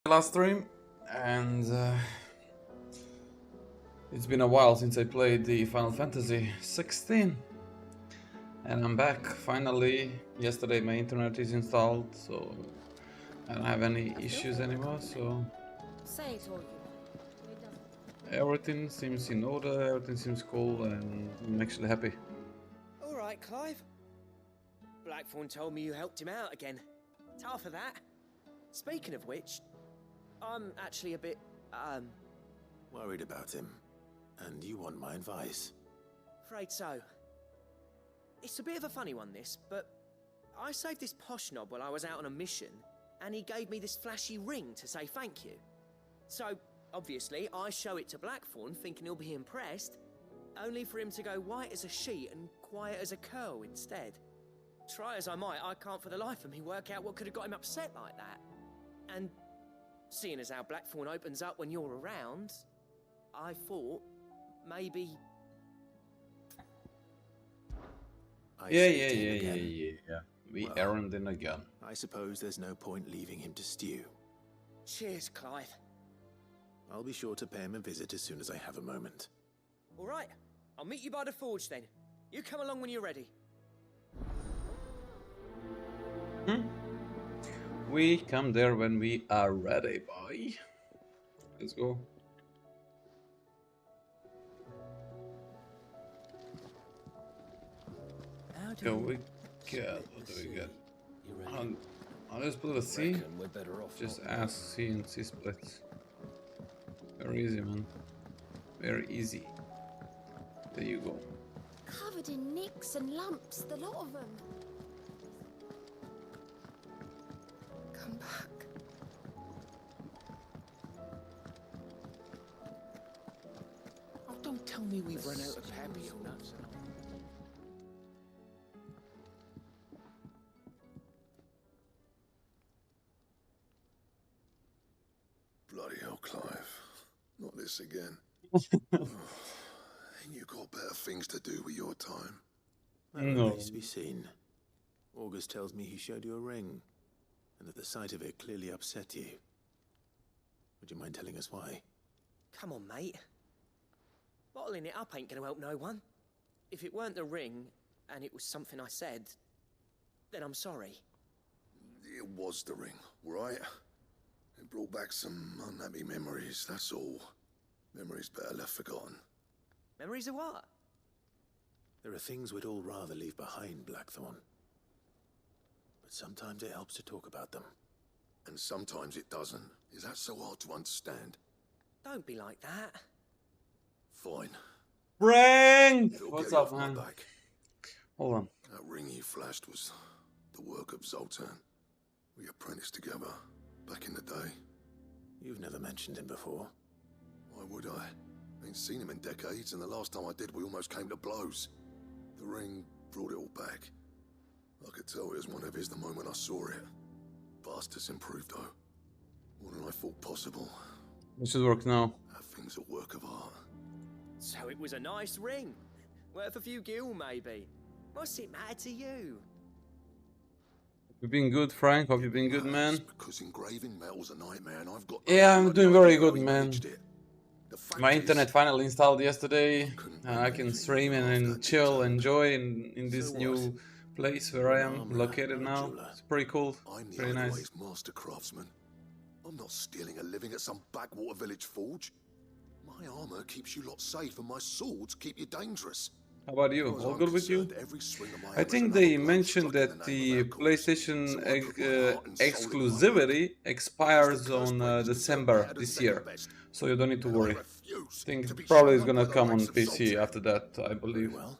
Last stream, and it's been a while since I played the Final Fantasy 16, and I'm back finally. Yesterday my internet is installed, so I don't have any issues anymore, so Say it all everything seems in order, everything seems cool, and I'm actually happy. Alright, Clive. Blackthorn told me you helped him out again. Tough for that. Speaking of which, I'm actually a bit, worried about him. And you want my advice? afraid so. It's a bit of a funny one, this, but I saved this posh knob while I was out on a mission, and he gave me this flashy ring to say thank you. So, obviously, I show it to Blackthorn, thinking he'll be impressed, only for him to go white as a sheet and quiet as a curl instead. Try as I might, I can't for the life of me work out what could have got him upset like that. And seeing as how Blackthorn opens up when you're around, I thought maybe... Yeah. We Well, errand in again. I suppose there's no point leaving him to stew. Cheers, Clive. I'll be sure to pay him a visit as soon as I have a moment. Alright, I'll meet you by the forge then. You come along when you're ready. We come there when we are ready, boy. Let's go. So we get, what do we get? I'll just put a C. Just ask C and C split. Very easy, man. Very easy. There you go. covered in nicks and lumps, the lot of them. Come back. Oh, don't tell me we've run out of papio nuts. Bloody hell, Clive. Not this again. Ain't you got better things to do with your time? That remains to be seen. August tells me he showed you a ring, and that the sight of it clearly upset you. Would you mind telling us why? Come on, mate. Bottling it up ain't gonna help no one. If it weren't the ring, and it was something I said, then I'm sorry. It was the ring, right? It brought back some unhappy memories, that's all. Memories better left forgotten. Memories of what? There are things we'd all rather leave behind, Blackthorn. But sometimes it helps to talk about them. And sometimes it doesn't. Is that so hard to understand? Don't be like that. Fine. Frank! It'll What's get you up, off my man? back. Hold on. That ring you flashed was the work of Zoltan. We apprenticed together back in the day. You've never mentioned him before. Why would I? Ain't seen him in decades, and the last time I did, we almost came to blows. The ring brought it all back. I could tell it was one of his the moment I saw it. Bastard's improved, though. More than I thought possible. It should work now. That thing's a work of art. So it was a nice ring. Worth a few gil, maybe. What's it matter to you? You've been good, Frank. Hope you've been good, man. Because engraving metal's a nightmare, and I've got... Yeah, I'm doing very good, man. The fact My is, internet finally installed yesterday. couldn't I bring can anything stream after and that chill, detail. enjoy in this So new what? place where I am Armorer, located not a now. jeweler. It's pretty cool, I'm the pretty nice. overweight master craftsman. I'm not stealing a living at some backwater village forge. My armor keeps you lot safe, and my swords keep you dangerous. How about you? As far as All I'm good with you? concerned, every swing of my I hammer's think another they blow mentioned struck in that the name the of our cause. PlayStation So I put my heart and soul into my work. exclusivity expires The curse on breakers deserve December better than this second year, best. so you don't need to And I worry. refuse I think to be probably shown it's up gonna by the come on likes of PC Zoltan. after that, I Very believe. well.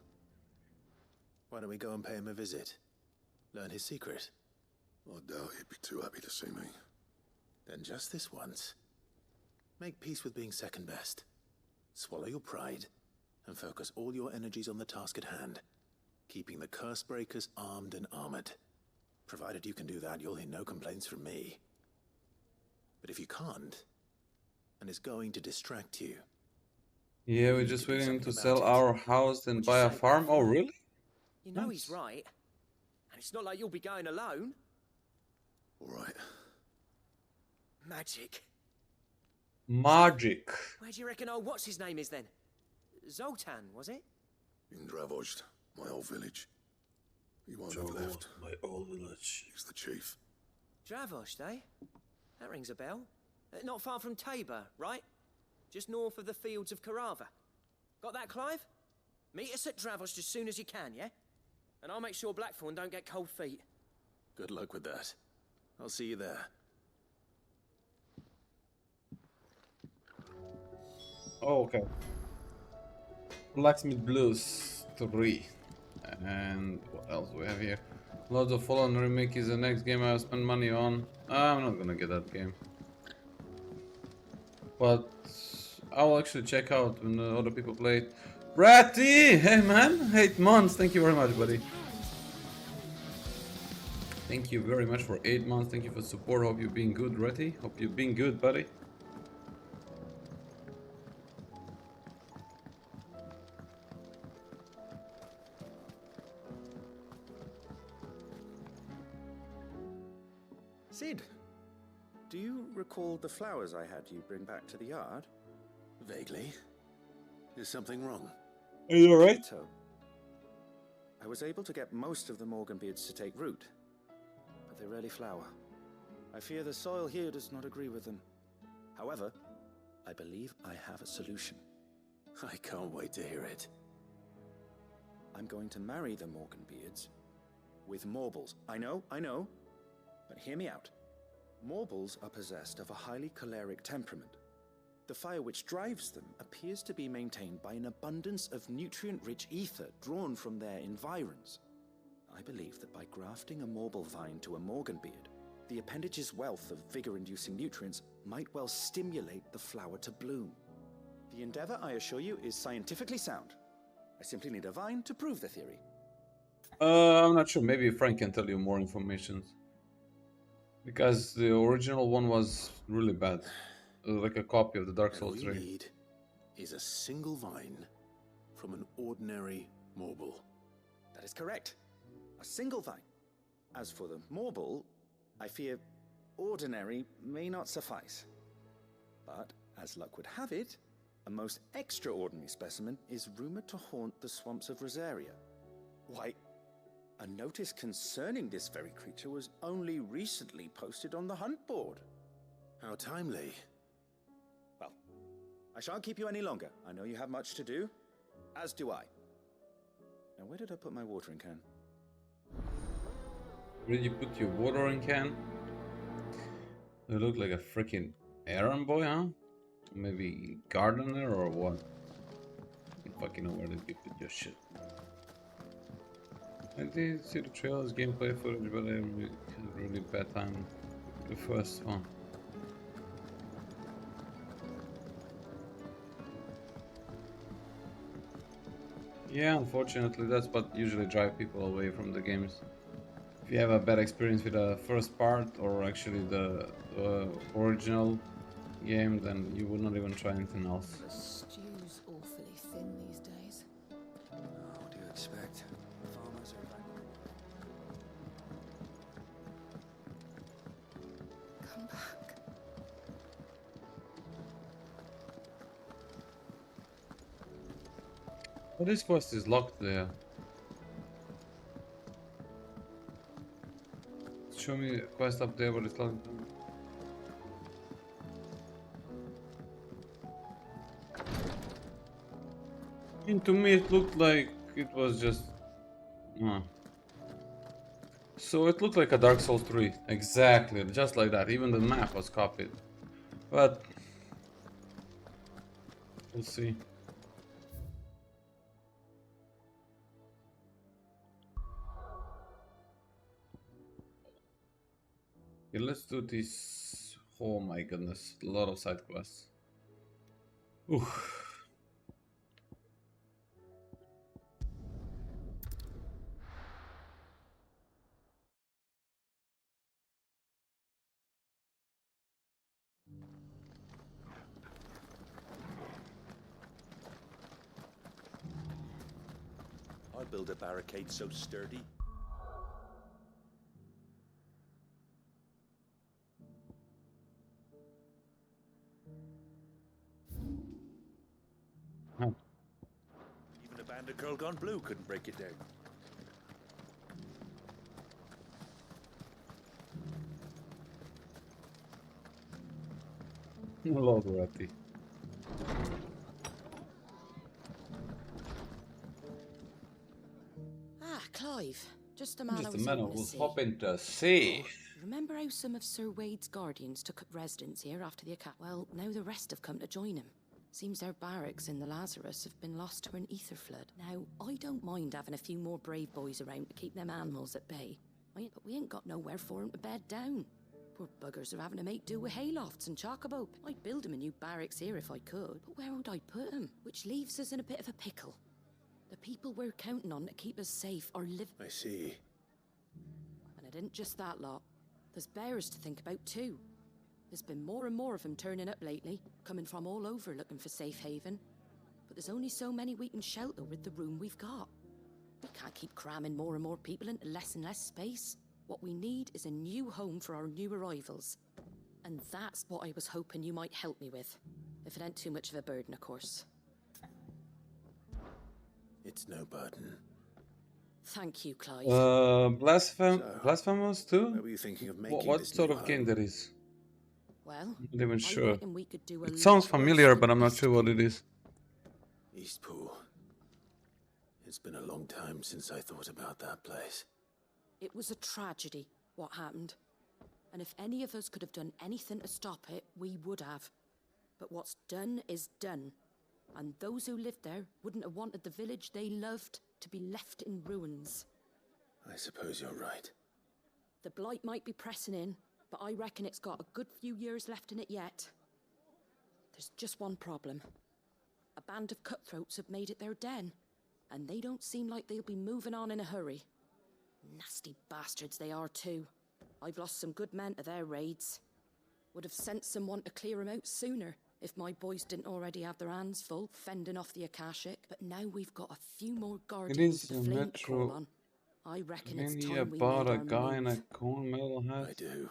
Why don't we go and pay him a visit? Learn his secret. I doubt he'd be too happy to see me. Then just this once. Make peace with being second best. Swallow your pride, and focus all your energies on the task at hand. Keeping the curse breakers armed and armored. Provided you can do that, you'll hear no complaints from me. But if you can't, and it's going to distract you... Yeah, we're need just to do waiting to something sell about it. our house and What'd you buy a say, farm. Oh, Blackthorn? really? You know Nice. he's right. And it's not like you'll be going alone. All right. Magic. Magic. Where do you reckon old what's his name is then? Zoltan, was it? In Dravozd, my old village. He won't have left. My old village. He's the chief. Dravozd, eh? That rings a bell. Not far from Tabor, right? Just north of the fields of Carava. Got that, Clive? Meet us at Dravozd as soon as you can, yeah? And I'll make sure Blackthorn don't get cold feet. Good luck with that. I'll see you there. Oh, okay. Blacksmith Blues 3. And what else do we have here? Lords of Fallen Remake is the next game I'll spend money on. I'm not gonna get that game. But I'll actually check out when other people play it. Bratty! Hey man! 8 months! Thank you very much, buddy. Thank you very much for 8 months. Thank you for support. Hope you're being good, Ratty. Hope you're being good, buddy. Sid, do you recall the flowers I had you bring back to the yard? Vaguely. Is something wrong? Are you alright? So, I was able to get most of the Morganbeards to take root, but they rarely flower. I fear the soil here does not agree with them. However, I believe I have a solution. I can't wait to hear it. I'm going to marry the Morganbeards with Morbles. I know, but hear me out. Morbles are possessed of a highly choleric temperament. The fire which drives them appears to be maintained by an abundance of nutrient-rich ether drawn from their environs. I believe that by grafting a Morble vine to a Morganbeard, the appendage's wealth of vigor-inducing nutrients might well stimulate the flower to bloom. The endeavor, I assure you, is scientifically sound. I simply need a vine to prove the theory. I'm not sure. Maybe Frank can tell you more information. Because the original one was really bad. Like a copy of the Dark All Souls you 3. need is a single vine from an ordinary Morble. That is correct. A single vine. As for the Morble, I fear ordinary may not suffice. But, as luck would have it, a most extraordinary specimen is rumored to haunt the swamps of Rosaria. Why, a notice concerning this very creature was only recently posted on the hunt board. How timely. Well, I shan't keep you any longer. I know you have much to do, as do I. Now, where did I put my watering can? Where did you put your watering can? You look like a freaking errand boy, huh? Maybe gardener or what? I don't fucking know where did you put your shit. I did see the trailers, gameplay footage, but I had a really bad time with the first one. Yeah, unfortunately, that's what usually drives people away from the games. If you have a bad experience with the first part, or actually the original game, then you would not even try anything else. The stew's awfully thin these days. What do you expect? Farmers are Come back. Oh, this quest is locked there. Show me a quest up there, but it's locked. I mean, to me it looked like it was just... So it looked like a Dark Souls 3. Exactly, just like that. Even the map was copied. But... we'll see. Okay, let's do this. Oh my goodness, a lot of side quests. Oof. I'd build a barricade so sturdy. the girl gone blue couldn't break it down. Logorati. Ah, Clive. Just the man I Just a was man who hoping to was see. hoping to see. Remember how some of Sir Wade's guardians took up residence here after the attack? Well, now the rest have come to join him. Seems their barracks in the Lazarus have been lost to an ether flood. Now, I don't mind having a few more brave boys around to keep them animals at bay. But we ain't got nowhere for 'em to bed down. Poor buggers are having to make do with haylofts and chocobo. I'd build 'em a new barracks here if I could, but where would I put 'em? Which leaves us in a bit of a pickle. The people we're counting on to keep us safe are I see. And it isn't just that lot. There's bears to think about too. There's been more and more of them turning up lately, coming from all over looking for safe haven. But there's only so many we can shelter with the room we've got. We can't keep cramming more and more people into less and less space. What we need is a new home for our new arrivals. And that's what I was hoping you might help me with. If it ain't too much of a burden, of course. It's no burden. Thank you, Clive. Blasphemous too? Where were you thinking of making What this sort new of game home? that is? Well, I'm not even I sure. reckon we could do a It sounds lot worse familiar, than but I'm not East sure what it is. Eastpool. It's been a long time since I thought about that place. It was a tragedy, what happened. And if any of us could have done anything to stop it, we would have. But what's done is done. And those who lived there wouldn't have wanted the village they loved to be left in ruins. I suppose you're right. The blight might be pressing in, but I reckon it's got a good few years left in it yet. There's just one problem. A band of cutthroats have made it their den, and they don't seem like they'll be moving on in a hurry. Nasty bastards they are too. I've lost some good men to their raids. Would have sent someone to clear 'em out sooner, if my boys didn't already have their hands full fending off the Akashic. But now we've got a few more guardians is of the a flame to call metro on. I reckon it's Any time we about made a our guy in a move. corn metal hat? I do.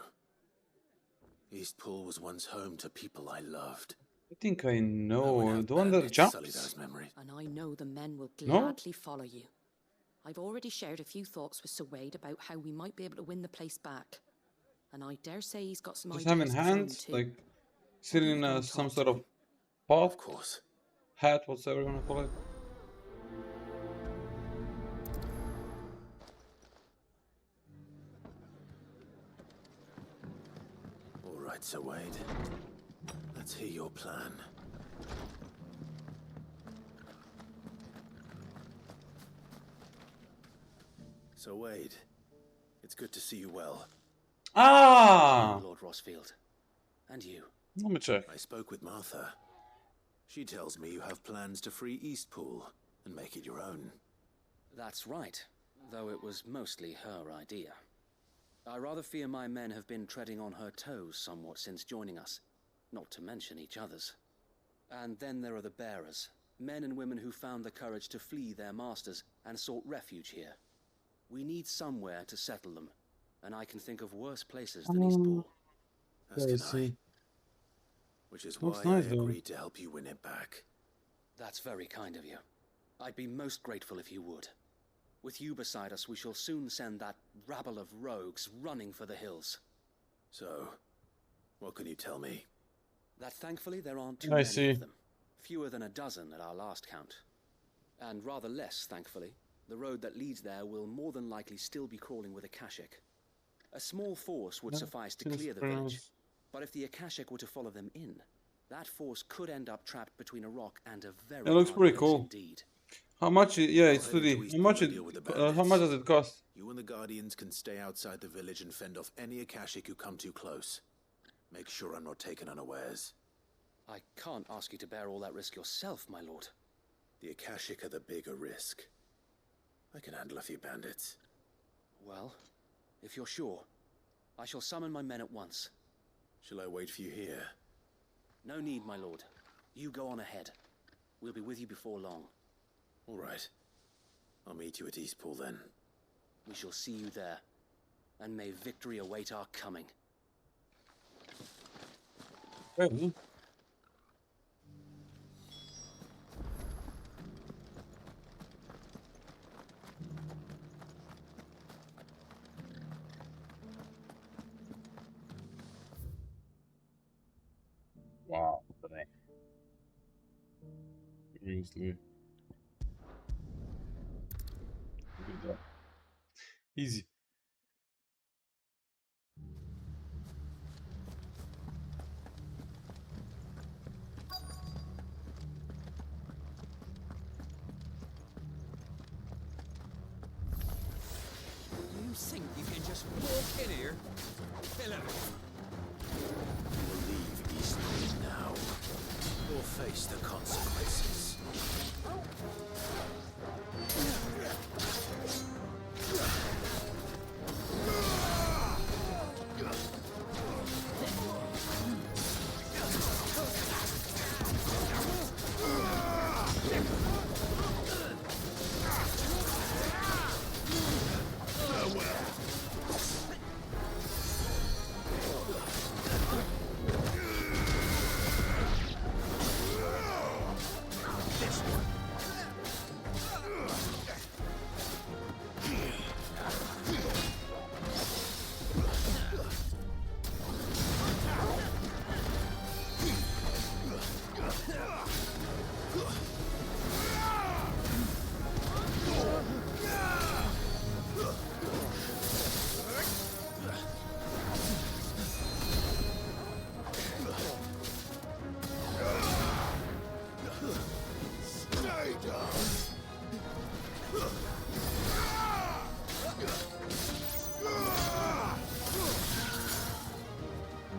Eastpool was once home to people I loved. I think I I would know. have The one that bandits sully jumps? those memories. And I know the men will No? gladly follow you. I've already shared a few thoughts with Sir Wade about how we might be able to win the place back. And I dare say he's got some Just ideas having of his own hands? too. Like sitting in Maybe you can some talk sort to of pot? Of course. Hat, whatever you wanna call it? All right, Sir Wade. Let's hear your plan. Sir Wade, it's good to see you well. Ah! Lord Rosfield. And you. Let me check. I spoke with Martha. She tells me you have plans to free Eastpool and make it your own. That's right, though it was mostly her idea. I rather fear my men have been treading on her toes somewhat since joining us, not to mention each other's. And then there are the bearers, men and women who found the courage to flee their masters and sought refuge here. We need somewhere to settle them, and I can think of worse places than Eastpool. As Yeah, I can see. Which is Looks why nice, I though. agreed to help you win it back. That's very kind of you. I'd be most grateful if you would. With you beside us, we shall soon send that rabble of rogues running for the hills. So, what can you tell me? That thankfully there aren't too I many see. of them. Fewer than a dozen at our last count. And rather less, thankfully. The road that leads there will more than likely still be crawling with Akashic. A small force would Yeah, suffice to seems clear the pretty village. nice. But if the Akashic were to follow them in, that force could end up trapped between a rock and a very It looks hard pretty place cool. indeed. How much? Yeah, I'll it's head into 2D. How Eastpool much? and deal with the How much bandits. does it cost? You and the Guardians can stay outside the village and fend off any Akashic who come too close. Make sure I'm not taken unawares. I can't ask you to bear all that risk yourself, my lord. The Akashic are the bigger risk. I can handle a few bandits. Well, if you're sure, I shall summon my men at once. Shall I wait for you here? No need, my lord. You go on ahead. We'll be with you before long. All right. I'll meet you at Eastpool then. We shall see you there. And may victory await our coming. Okay. Wow, today. Seriously. Good job. Easy. You think you can just walk in here? Kill him. You will leave Eastwood now, or face the consequences.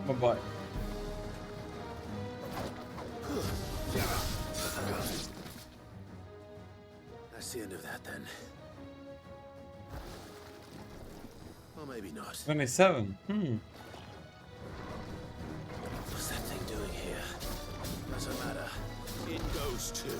Bye-bye. That's the end of that then. Or maybe not. 27. What's that thing doing here? Doesn't matter. It goes too.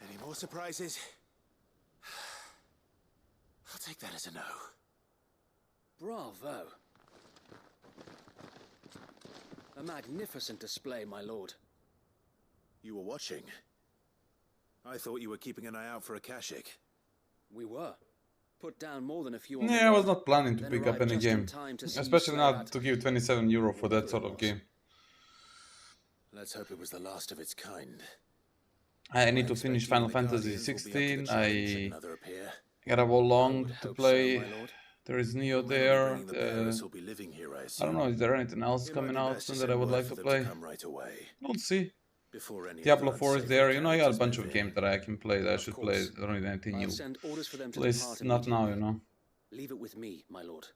Any more surprises? I'll take that as a no. Bravo. A magnificent display, my lord. You were watching. I thought you were keeping an eye out for a Kashik. We were. Put down more than a few on the Yeah, I was road, not planning to then pick up arrived any just in game. time to see you Especially slay not that- to give 27 euro for that sort of game. Let's hope it was the last of its kind. I need to expect finish you Final and the Fantasy Guardians will be up to the 16. challenge should I another appear. got a whole I long would to hope play. so, my lord. There is Neo The men there. bringing the bearers will be living here, I I assume. don't know, is there anything else It might coming be out best to soon that I send would word like for to them play? come right away, We'll see. before any Diablo of the 4 is unsavory there, you know, I got a characters bunch move of in. games that I can play that I Of should course. play. I don't need anything I'll new. send orders for them to Please, depart not now, immediately. you know. Leave it with me, my lord.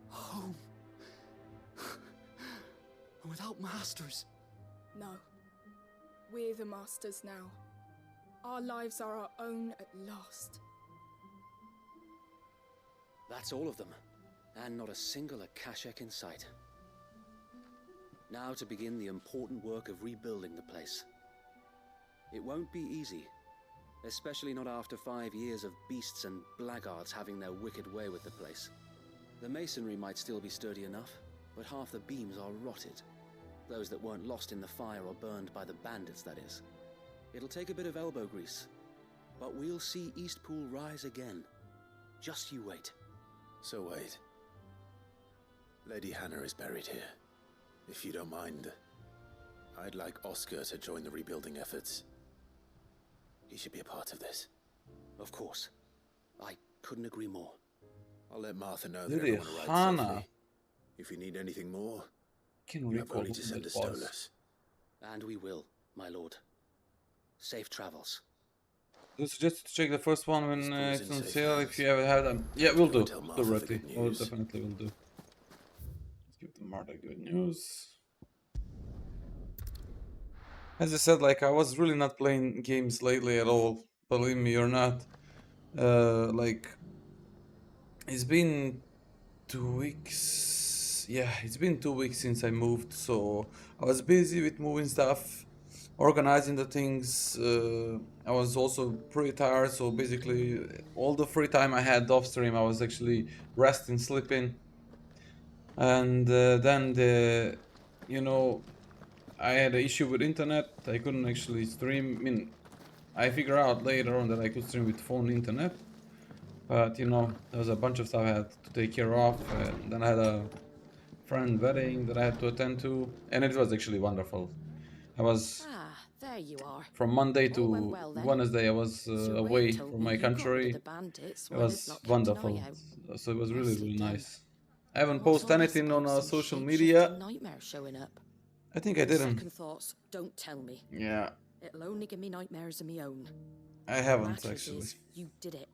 Home. Without masters. No. We're the masters now. Our lives are our own at last. That's all of them, and not a single Akashek in sight. Now to begin the important work of rebuilding the place. It won't be easy, especially not after 5 years of beasts and blackguards having their wicked way with the place. The masonry might still be sturdy enough, but half the beams are rotted. Those that weren't lost in the fire or burned by the bandits, that is. It'll take a bit of elbow grease, but we'll see Eastpool rise again. Just you wait. So wait. Lady Hannah is buried here. If you don't mind, I'd like Oscar to join the rebuilding efforts. He should be a part of this. Of course. I couldn't agree more. I'll let Martha know that Lady everyone arrived Hannah. safely. If you need anything more, Can you have recall only to who send that a Stolas. was. And we will, my lord. Safe travels. Do you suggest to check the first one when School's it's in on safe sale hands. if you ever have them? Yeah, we'll do. Tell Do Martha the Retty. good We'll news. definitely will do. Let's give the Martha good news. As I said, like I was really not playing games lately at all. Believe me or not. Like it's been 2 weeks. Yeah, it's been 2 weeks since I moved, so I was busy with moving stuff, organizing the things. I was also pretty tired, so basically all the free time I had off stream, I was actually resting, sleeping, and then I had an issue with internet. I couldn't actually stream. I mean, I figured out later on that I could stream with phone internet, but there was a bunch of stuff I had to take care of, and then I had a friend wedding that I had to attend to, and it was actually wonderful. I was There you are. from Monday All to went well then. Wednesday. I was Sir away Wade told from me my you got rid of country. the bandits It while his was lot kept an eye wonderful. out. So it was really, Nicely really done. nice. I haven't What's posted all this anything on about some social shape-shifting media. nightmare showing up? I think I didn't. Second thoughts, don't tell me. Yeah, It'll only give me nightmares of my own. I haven't Matters actually. is, you did it.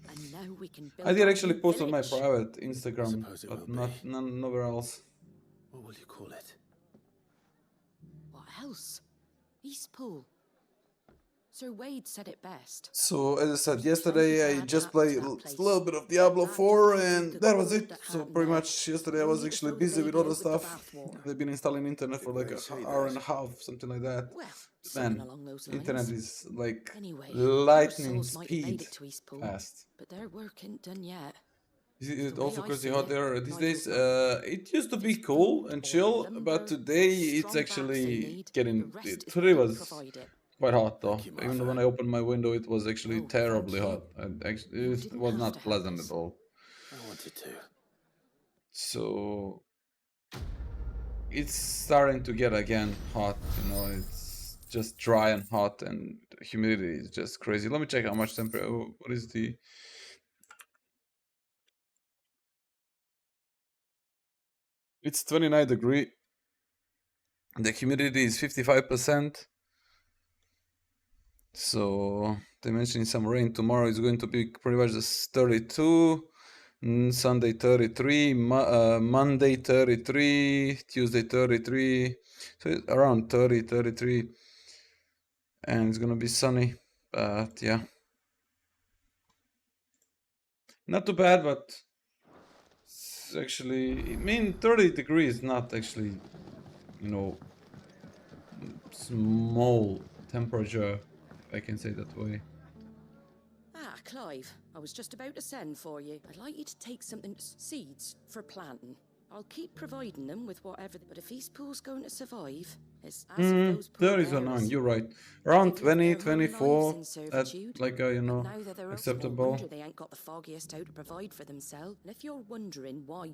And now we can build I did our actually new post on my village. private Instagram, suppose it but will not be. nowhere else. What will you call it? What else? Eastpool. Sir Wade said it best. So as I said Something yesterday, I bad just happened played to a that place. little bit of Diablo That 4, don't and think that the was good it. that So happened pretty there. much yesterday I No was need to actually throw the busy with baby other out with the stuff. bathwater. They've been installing internet for Didn't like they an say hour that? and a half, something like that. Well, something Man, along those lines. internet is like Anyway, lightning souls might have made speed it to Eastpool, fast. but their work ain't done yet. Is it The way also I crazy see hot it, there these days? Nigel, It used to be Just cool food and or chill, lumber but or today it's strong backs they actually need. getting. The rest is Today what was provided. quite hot though. Thank you, Even though when Martha. I opened my window, it was actually Oh, terribly thank hot. you. You It didn't was have not to help pleasant us. at all. I wanted to. So it's starting to get again hot. It's just dry and hot, and the humidity is just crazy. Let me check how much temperature. What is the? It's 29 degree. The humidity is 55%. So they mentioned some rain tomorrow. Is going to be pretty much just 32. Sunday 33, Monday 33, Tuesday 33, so it's around 30, 33, and it's gonna be sunny, but yeah, not too bad, but it's actually, I mean, 30 degrees not actually, small temperature, if I can say that way. Clive, I was just about to send for you. I'd like you to take something, seeds, for planting. I'll keep providing them with whatever, but if Eastpool's going to survive, it's as if those poor 30 is bears, annoying, you're right. Around they've lived 20, their whole 24, lives in that's servitude, like but now that they're up, no acceptable. wonder they ain't got the foggiest how to provide for themselves. And if you're wondering why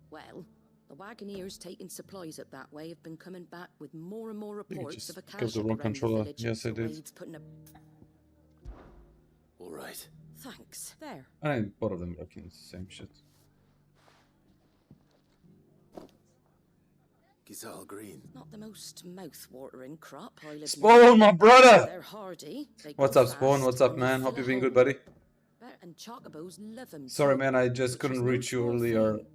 well, the wagoneers taking supplies up that way have been coming back with more and more reports just of a give the wrong controller. Yes, I did. Putting a... All right. Thanks. There. I both of them working the same shit. Gizal Green. Not the most mouth-watering crop I live Spawn, my brother! They're hardy. They What's grow up, Spawn? fast, What's up, and they man? fill Hope you've a been good, hole. buddy. And chocobos love 'em Sorry, too, man, I just which couldn't is no reach you small earlier. thing.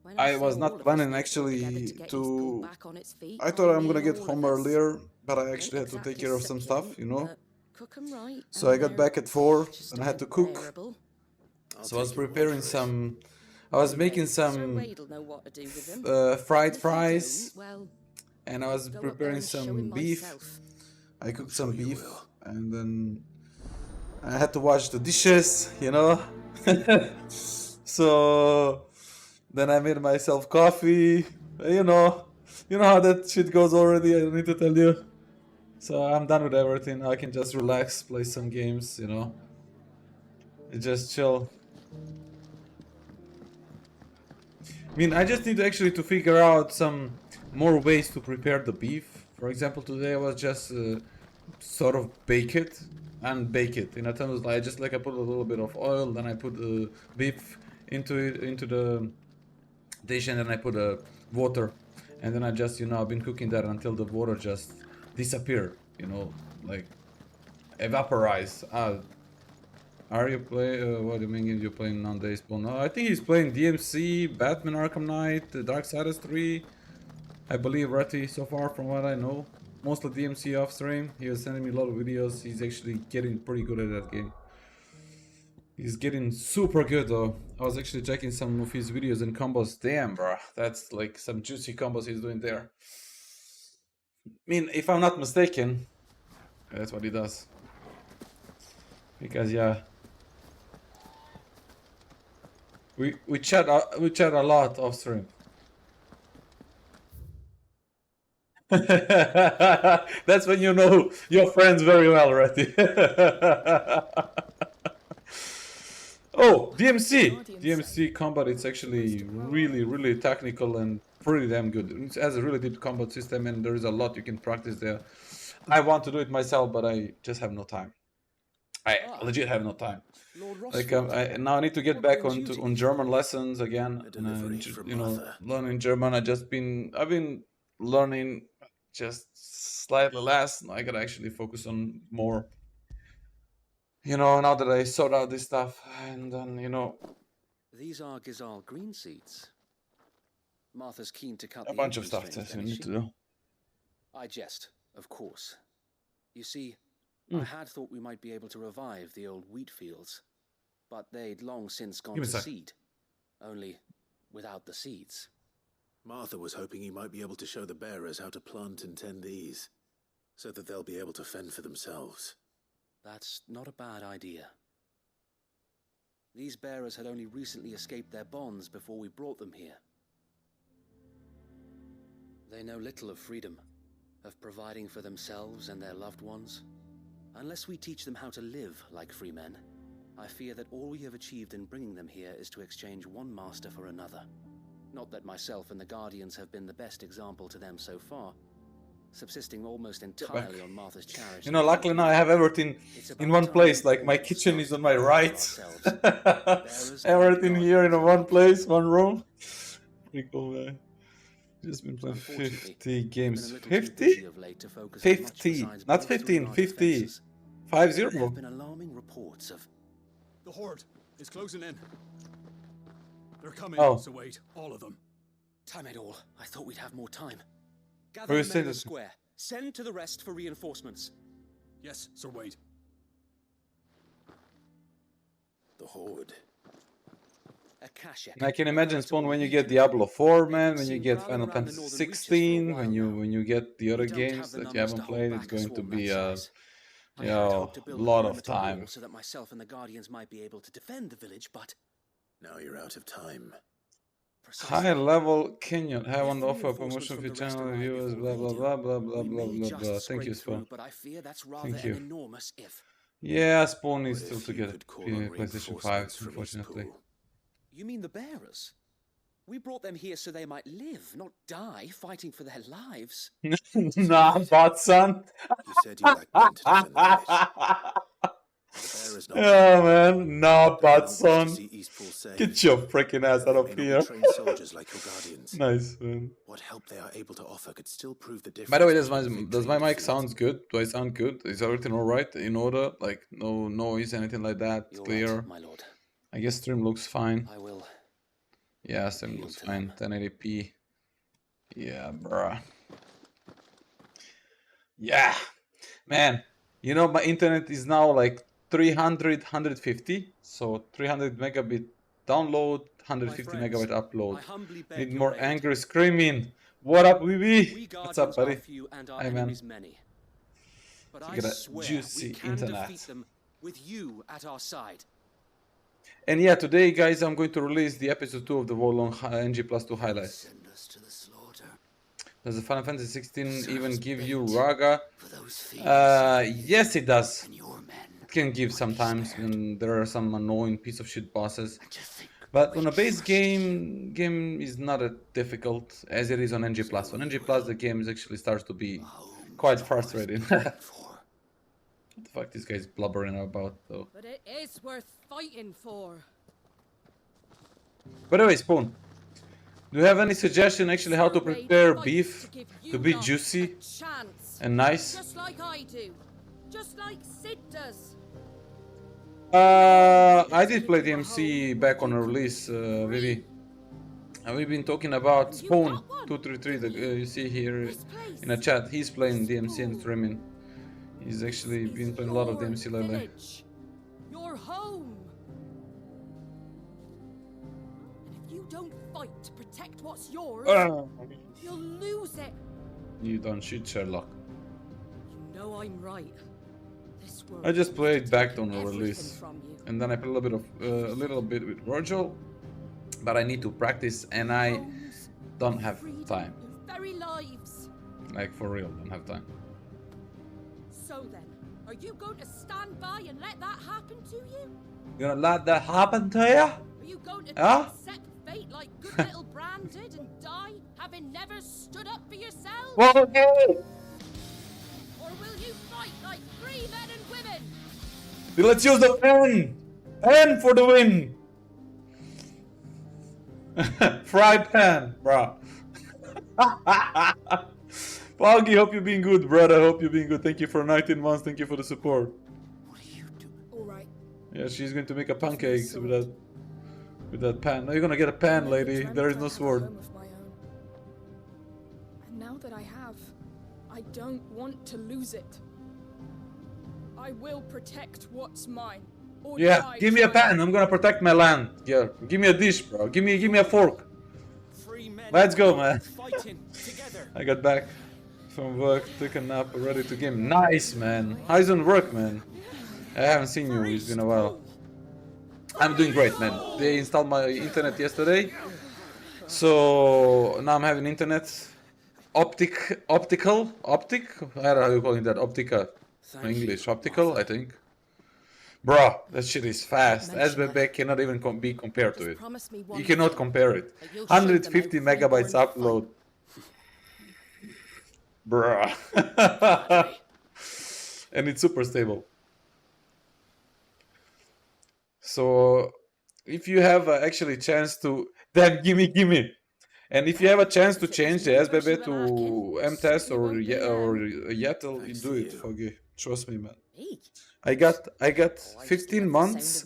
When I say was all not of us planning need to work actually together to get Eastpool back on its feet, I thought I'm gonna mean get all home of us. earlier, but I Ain't actually had to take exactly care of some stuff, succulent, but cook 'em right, So I and got they're back at 4, just and I had to about cook. bearable. So I was preparing some. I was making Sir some Wade'll know what to do with him. fried And if you fries, don't, well, and I was go up there preparing and show some him beef. myself. I cooked sure some you beef, will. and then I had to wash the dishes, you know. So then I made myself coffee. You know how that shit goes already. I don't need to tell you. So I'm done with everything. I can just relax, play some games, you know. Just chill. I mean, I just need actually to figure out some more ways to prepare the beef. For example, today I was just sort of bake it and bake it. In a terms like just like I put a little bit of oil, then I put the beef into the dish, and then I put water, and then I just I've been cooking that until the water just disappear. Like evaporize. Are you play? What do you mean you're playing nowadays? No, I think he's playing DMC, Batman Arkham Knight, Darksiders 3. I believe Ratty so far from what I know. Mostly DMC off stream. He was sending me a lot of videos. He's actually getting pretty good at that game. He's getting super good though. I was actually checking some of his videos and combos. Damn, bro. That's like some juicy combos he's doing there. I mean, if I'm not mistaken, that's what he does. Because yeah. We chat a lot off stream. That's when you know your friends very well, Ratty. Oh, DMC combat, it's actually really technical and pretty damn good. It has a really deep combat system, and there is a lot you can practice there. I want to do it myself, but I just have no time. I legit have no time. Like now I need to get back on German lessons again. Learning German. I've been learning just slightly less. I gotta actually focus on more. Now that I sort out this stuff, and then These are Gazal green seeds. Martha's keen to cut a the bunch of entrance stuff strings, that you then, need is to she? do. I jest, of course. You see, I had thought we might be able to revive the old wheat fields, but they'd long since gone to seed, only without the seeds. Martha was hoping you might be able to show the bearers how to plant and tend these, so that they'll be able to fend for themselves. That's not a bad idea. These bearers had only recently escaped their bonds before we brought them here. They know little of freedom, of providing for themselves and their loved ones. Unless we teach them how to live like free men, I fear that all we have achieved in bringing them here is to exchange one master for another. Not that myself and the Guardians have been the best example to them so far, subsisting almost entirely on Martha's charity. Luckily now I have everything in one place. Like my kitchen is on my right. Everything here in one place, one room. Pretty cool, man. Just been playing 50 games. 50? 50, not 15, 50. 50. There have been alarming reports of... The Horde is closing in. They're coming, so wait, all of them. Time it all. I thought we'd have more time. Gather the men in the square. Send to the rest for reinforcements. Yes, Sir Wade. The Horde. I can imagine, Spawn, when you get Diablo 4, man, when you get Final Fantasy 16, when you get the other games that you haven't played, it's going to be a lot of time. So that myself and the Guardians might be able to defend the village, but now you're out of time. High level Kenyon, have on offer promotion for channel viewers, blah blah blah blah blah blah blah blah. Thank you, Spawn. Thank you. Yeah, Spawn needs still to get PlayStation 5, unfortunately. You mean the bearers? We brought them here so they might live, not die, fighting for their lives. Nah, bot son. You said you lacked men to defend the village. Oh man, nah, bot son. Get your freaking ass out of here. Soldiers like your guardians. Nice, man. What help they are able to offer could still prove the difference. By the way, does my mic sounds good? Do I sound good? Is everything alright? In order? Like no noise, anything like that? You're clear? Right, my lord. I guess stream looks fine. I will. Yeah, stream looks fine. 1080p. Yeah, bruh. Yeah, man. My internet is now like 300, 150. So 300 megabit download, 150 megabyte upload. Need more angry screaming. What up, WeWee? What's up, buddy? Hi, man. But So I get a swear juicy we can internet. defeat them with you at our side. And yeah, today, guys, I'm going to release the episode 2 of the Wolong NG Plus 2 highlights. Does the Final Fantasy 16 even give you Raga? Yes, it does. It can give sometimes when there are some annoying piece of shit bosses. But on a base game is not as difficult as it is on NG Plus. On NG Plus, the game actually starts to be quite frustrating. What the fuck this guy's blubbering about, though? But it is worth fighting for. By the way, Spoon, do you have any suggestion actually how to prepare beef to be juicy and nice? Just like I do. Just like Sid does. I did play DMC back on a release, Vivi. And we've been talking about Spoon 233 that you see here in a chat. He's playing DMC and streaming. He's actually been playing a lot of DMC lately. Your home. And if you don't fight to protect what's yours, you'll lose it. You don't shoot Sherlock. You know I'm right. This world I just played back on a everything release, from you. and then I played a little bit with Virgil, but I need to practice, and I don't have time. Your very lives. Like for real, don't have time. So then, are you going to stand by and let that happen to you? You gonna let that happen to you? Are you going to accept fate like good little Bran did and die, having never stood up for yourself? Well, Or will you fight like free men and women? let's use the pen! Pen for the win! Fry pan, bro. Foggy, hope you're being good, brother. Hope you're being good. Thank you for 19 months. Thank you for the support. What are you doing? All right. Yeah, she's going to make a pancakes with that pan. No, you're gonna get a pan, lady. There is no sword. And now that I have, I don't want to lose it. I will protect what's mine. Or Yeah, give me a pan. I'm gonna protect my land. Yeah, give me a dish, bro. Give me a fork. Let's go, man. I got back from work, took a nap, ready to game. Nice, man. How's on work, man? I haven't seen you. It's been a while. I'm doing great, man. They installed my internet yesterday, so now I'm having internet. Optic. I don't know how you call it that. Optica. In English, optical, I think. Bro, that shit is fast. SBB cannot even be compared to it. You cannot compare it. 150 megabytes upload. Bruh. And it's super stable. So, if you have actually chance to... Then gimme. And if you have a chance to change the SBB to MTS or Yatel, you do it, Foggy. Trust me, man. I got 15 months,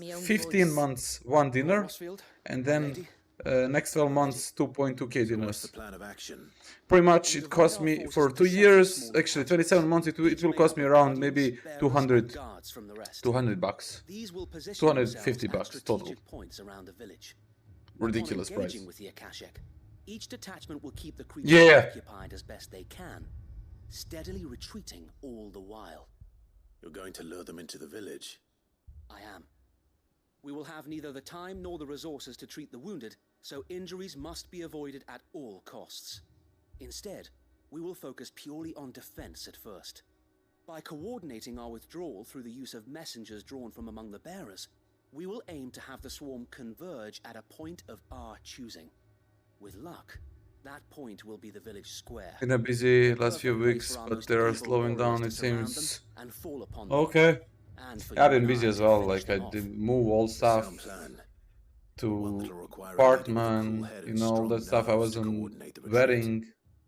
one dinner, and then next 12 months 2.2k dinners. Pretty much it cost me for 2 years, actually 27 months, it will cost me around maybe 200 bucks, 250 bucks total. Ridiculous price. Each detachment will keep the creatures occupied as best they can, steadily retreating all the while. You're going to lure them into the village? I am. We will have neither the time nor the resources to treat the wounded, so injuries must be avoided at all costs. Instead, we will focus purely on defense at first. By coordinating our withdrawal through the use of messengers drawn from among the bearers, we will aim to have the swarm converge at a point of our choosing. With luck, that point will be the village square. Been a busy last few weeks, but they are slowing down, it seems. Okay. I've been busy as well, like I did move all stuff to apartment, you know, all that stuff. I was on wedding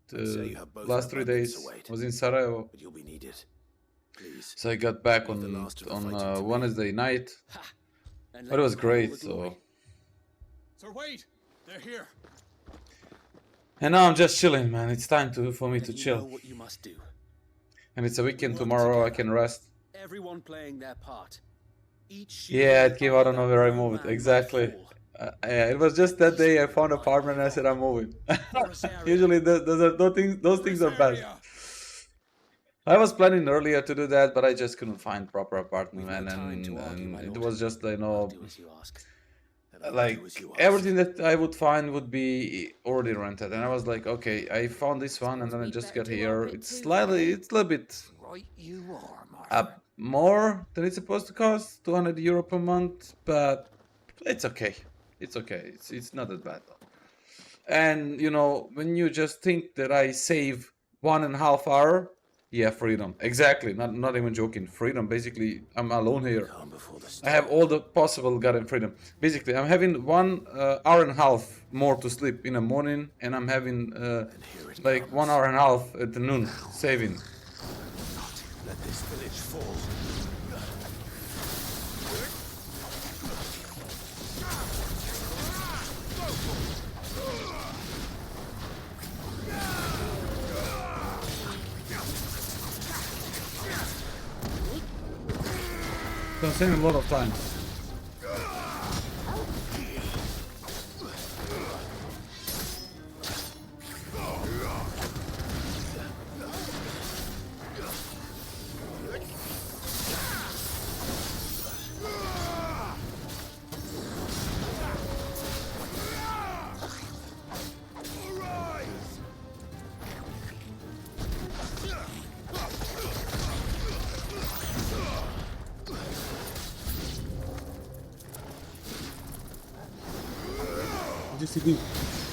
the last 3 days, I was in Sarajevo. So I got back on Wednesday night, but it was great, so... Sir Wade, they're here. And now I'm just chilling, man. It's time for me to chill. What you must do. And it's a weekend tomorrow, I can rest. Everyone playing their part. Yeah, it came out of nowhere. I moved. Exactly. Yeah, it was just that day I found an apartment and I said I'm moving. Usually those things are best. I was planning earlier to do that, but I just couldn't find proper apartment, man, and it was just, you know, like everything that I would find would be already rented, and I was like, okay, I found this one, and then I just got here. It's a little bit up more than it's supposed to cost, €200 per month, but it's okay. It's okay. It's not that bad though. And you know, when you just think that I save 1.5 hour, yeah, freedom. Exactly. Not even joking. Freedom. Basically, I'm alone here. I have all the possible goddamn freedom. Basically, I'm having 1.5 hour more to sleep in the morning, and I'm having like 1.5 hours at the noon saving. Let this village fall. So I'm saving a lot of time.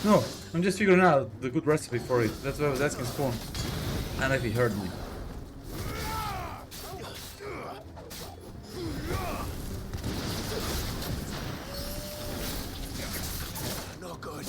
No, I'm just figuring out the good recipe for it. That's why I was asking Spawn. And if he heard me. Not good.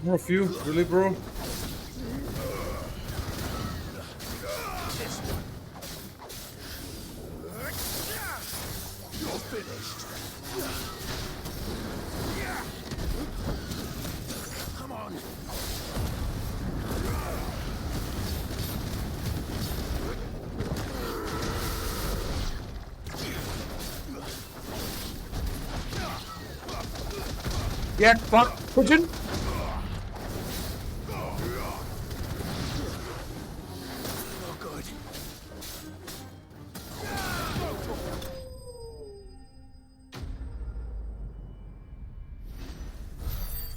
More of you, really, bro? You're finished. Come on. Yeah, fuck, pigeon.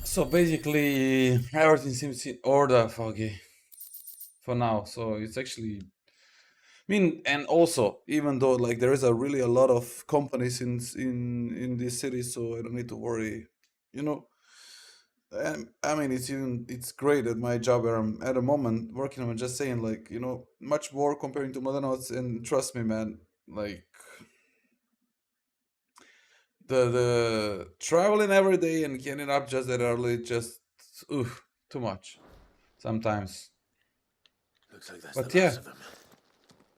So basically, everything seems in order, Foggy, for now. So it's actually, I mean, and also, even though like there is a lot of companies in this city, so I don't need to worry, you know. I mean, it's great at my job where I'm at the moment working. I'm just saying, like, you know, much more comparing to Modernauts, and trust me, man, like the traveling every day and getting up just that early, just too much sometimes. Looks like that's But the yeah, last of them.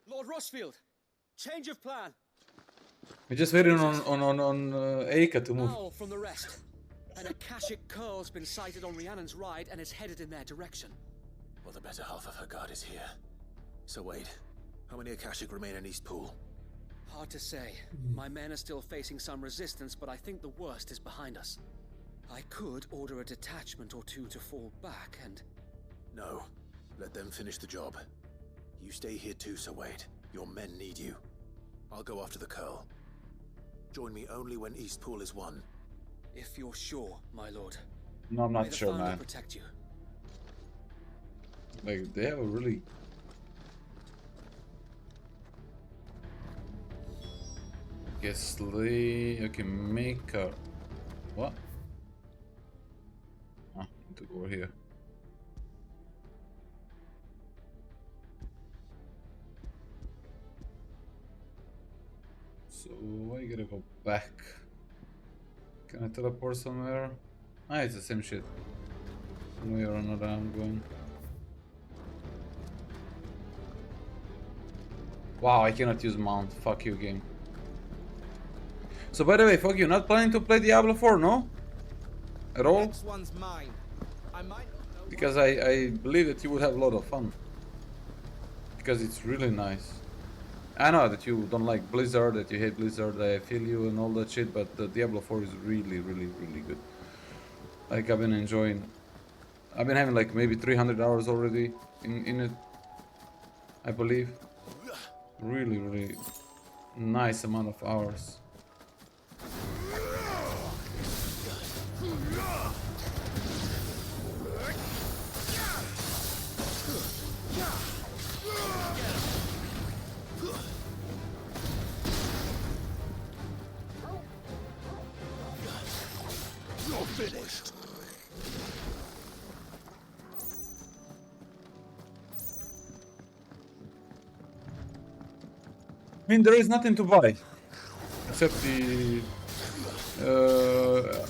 Lord Rosfield, change of plan. we're just waiting on Eikon to move. Owl from the rest. An Akashic curl's been sighted on Rhiannon's ride and is headed in their direction. Well, the better half of her guard is here. So wait, how many Akashic remain in East Pool? Hard to say. My men are still facing some resistance, but I think the worst is behind us. I could order a detachment or two to fall back and... No. Let them finish the job. You stay here too, Sir Wade. Your men need you. I'll go after the Curl. Join me only when East Pool is won. If you're sure, my lord. No, I'm not sure, man. Protect you. Like, they have a really... Guessly... Okay, make a... What? Ah, I need to go over here. So I gotta go back. Can I teleport somewhere? Ah, it's the same shit. One way or another I'm going. Wow, I cannot use mount. Fuck you, game. So by the way, fuck you, not planning to play Diablo 4, no? At all? Next one's mine. I might not know Because I believe that you would have a lot of fun. Because it's really nice. I know that you don't like Blizzard, that you hate Blizzard, I feel you and all that shit, but Diablo 4 is really, really, really good. Like, I've been enjoying... I've been having like maybe 300 hours already in it, I believe. Really, really nice amount of hours. You're finished. I mean, there is nothing to buy except the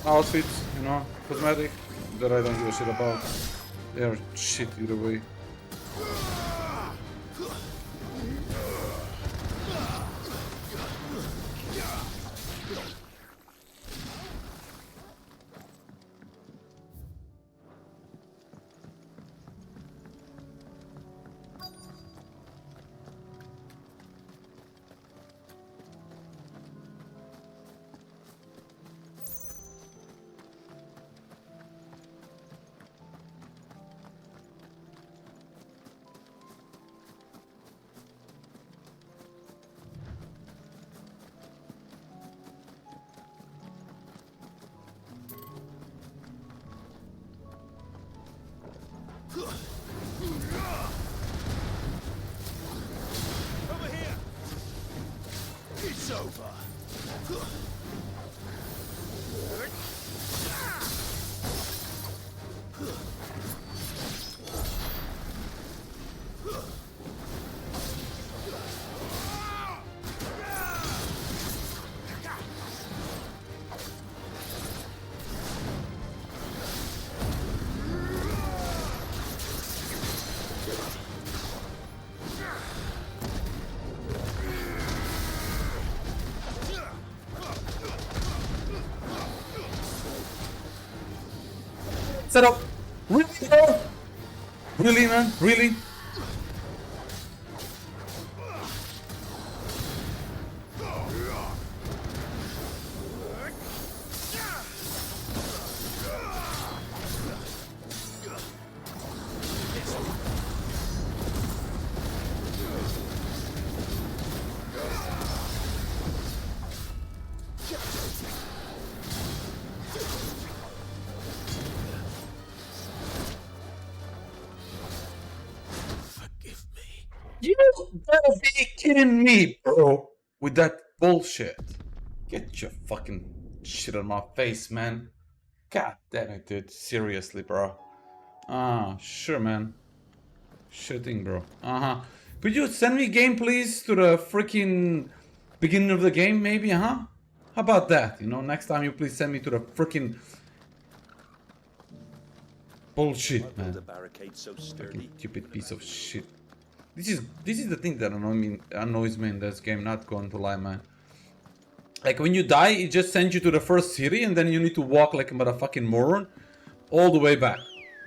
outfits, you know, cosmetic, that I don't give a shit about. They are shit either way. Over here. It's over. Set up! Really, bro? Really, man? Really? You better be kidding me, bro, with that bullshit. Get your fucking shit on my face, man. God damn it, dude. Seriously, bro. Ah, sure, man. Sure thing, bro. Uh-huh. Could you send me game, please, to the freaking beginning of the game, maybe, huh? How about that? You know, next time you please send me to the freaking bullshit, man. Fucking stupid piece of shit. This is the thing that annoys me in this game, not going to lie, man. Like, when you die, it just sends you to the first city, and then you need to walk like a motherfucking moron all the way back.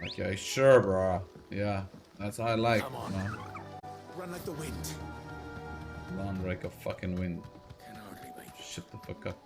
Like, yeah, sure, bro. Yeah, that's how I like. Come on. Run like the wind. Run like a fucking wind. Shut the fuck up.